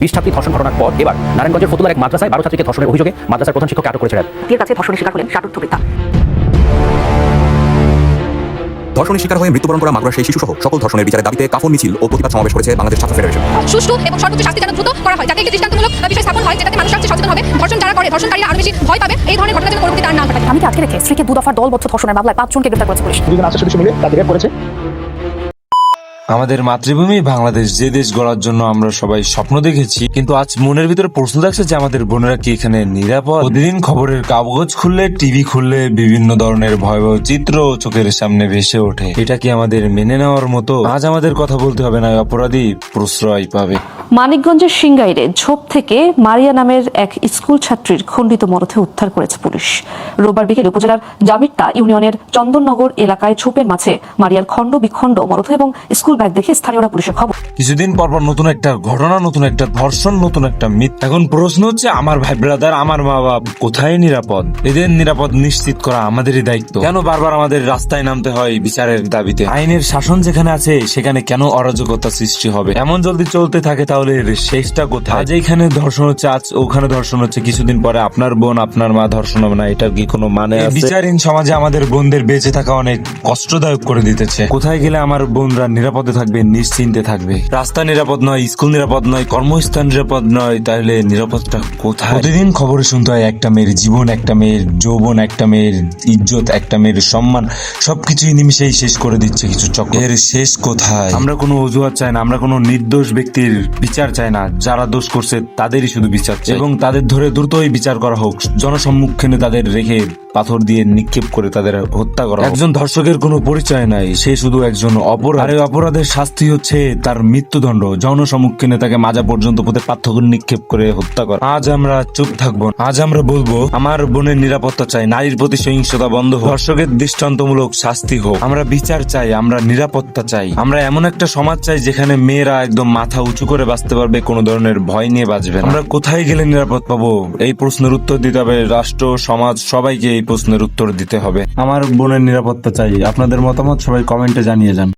20 ছাত্রী ধর্ষণ ঘটনার পর এবার নারায়ণগঞ্জের ফতুল্লার এক মাদ্রাসায় 12 ছাত্রীকে ধর্ষণের অভিযোগে মাদ্রাসার প্রধান শিক্ষককে আটক করেছে র্যাব। এর কাছে ধর্ষণের শিকার হলেন ষাটোর্ধ্ব বৃদ্ধা। ধর্ষণের শিকার হয়ে মৃত্যুবরণ করা মাগুরার সেই শিশুসহ সকল ধর্ষণের বিচারের দাবিতে কাফন মিছিল ও প্রতিবাদ সমাবেশ করেছে বাংলাদেশ ছাত্র ফেডারেশন। সুষ্ঠু এবং সর্বোচ্চ শাস্তি যেন দ্রুত করা হয়, যাতে একটি দৃষ্টান্তমূলক বিষয় স্থাপন হয়, যেটাতে মানুষ সচেতন হবে। ধর্ষণ যারা করে, ধর্ষণকারীরা আরো বেশি ভয় পাবে। এই ধরনের ঘটনা যেন পরবর্তীতে আর না ঘটে। স্বামীকে আটকে রেখে স্ত্রীকে 2 দফার দলবদ্ধ ধর্ষণের মামলায় 5 জনকে গ্রেফতার করেছে পুলিশ। দুজন আছে সদস্য মিলে তাকে গ্রেফতার করেছে। আমাদের মাতৃভূমি বাংলাদেশ, যে দেশ গড়ার জন্য আমরা সবাই স্বপ্ন দেখেছি, কিন্তু আজ মনের ভিতরে প্রশ্ন জাগছে যে আমাদের বোনেরা কি এখানে নিরাপদ? প্রতিদিন খবরের কাগজ খুললে, টিভি খুললে বিভিন্ন ধরনের ভয়াবহ চিত্র চোখের সামনে ভেসে ওঠে। এটা কি আমাদের মেনে নেওয়ার মতো? আজ আমাদের কথা বলতে হবে না, অপরাধী প্রশ্রয় পাবে। মানিকগঞ্জের সিংগাইরে ঝোপ থেকে মারিয়া নামের এক স্কুল ছাত্রীর খণ্ডিত মরদেহ উদ্ধার করেছে পুলিশ। রোববার বিকেলে উপজেলার জামিট্টা ইউনিয়নের চন্দননগর এলাকায় ঝোপের মাঝে মারিয়ার খণ্ড বিখণ্ড মরদেহ এবং স্কুল ব্যাগ দেখে স্থানীয়রা পুলিশের খবর। কিছুদিন পর পর নতুন একটা ঘটনা, নতুন একটা ধর্ষণ, নতুন একটা মিথ্যা। এখন প্রশ্ন হচ্ছে, আমার ভাই ব্রাদার, আমার মা বাবা কোথায় নিরাপদ? এদের নিরাপদ নিশ্চিত করা আমাদেরই দায়িত্ব। কেন বারবার আমাদের রাস্তায় নামতে হয় বিচারের দাবিতে? আইনের শাসন যেখানে আছে সেখানে কেন অরাজকতা সৃষ্টি হবে? এমন যদি চলতে থাকে তাহলে এর শেষটা কোথায়? আজ এইখানে ধর্ষণ হচ্ছে, আজ ওখানে ধর্ষণ হচ্ছে, কিছুদিন পরে আপনার বোন আপনার মা ধর্ষণ হবে না। এটা কি কোনো মানে আছে? বিচারহীন সমাজে আমাদের বোনদের বেঁচে থাকা অনেক কষ্টদায়ক করে দিতেছে। কোথায় গেলে আমার বোনরা নিরাপদে থাকবে, নিশ্চিন্তে থাকবে? রাস্তা নিরাপদ নয়, স্কুল নিরাপদ নয়, কর্মস্থান নিরাপদ নয়, তাহলে নিরাপদটা কোথায়? প্রতিদিন খবরে শুনতে হয় একটা মেয়ের জীবন, একটা মেয়ের যৌবন, একটা মেয়ের ইজ্জত, একটা মেয়ের সম্মান, সবকিছুই নিমিশেই শেষ করে দিচ্ছে কিছু চক্র। এর শেষ কোথায়? আমরা কোনো অজুহাত চাই না, আমরা কোনো নির্দোষ ব্যক্তির বিচার চাই না। যারা দোষ করছে তাদেরই শুধু বিচার চাই, এবং তাদের ধরে দ্রুতই বিচার করা হোক। জনসম্মুখে তাদের রেখে পাথর দিয়ে নিক্ষেপ করে তাদের হত্যা করা। একজন ধর্ষকের কোনো পরিচয় নাই, সে শুধু একজন অপরাধ। আর এই অপরাধের শাস্তি হচ্ছে তার মৃত্যুদণ্ড। জনসম্মুখে তাকে মাজা পর্যন্ত পথে পাথর নিক্ষেপ করে হত্যা করা। আজ আমরা চুপ থাকবো, আজ আমরা বলবো, আমার বোনের নিরাপত্তা চাই, নারীর প্রতি সহিংসতা বন্ধ হোক, ধর্ষকের দৃষ্টান্তমূলক শাস্তি হোক। আমরা বিচার চাই, আমরা নিরাপত্তা চাই, আমরা এমন একটা সমাজ চাই যেখানে মেয়েরা একদম মাথা উঁচু করে বাঁচতে পারবে, কোনো ধরনের ভয় নিয়ে বাঁচবে না। আমরা কোথায় গেলে নিরাপদ পাবো? এই প্রশ্নের উত্তর দিতে হবে রাষ্ট্র, সমাজ, সবাইকে এই প্রশ্নের উত্তর দিতে হবে। আমার বোনের নিরাপত্তা চাই। আপনাদের মতামত সবাই কমেন্টে জানিয়ে যান।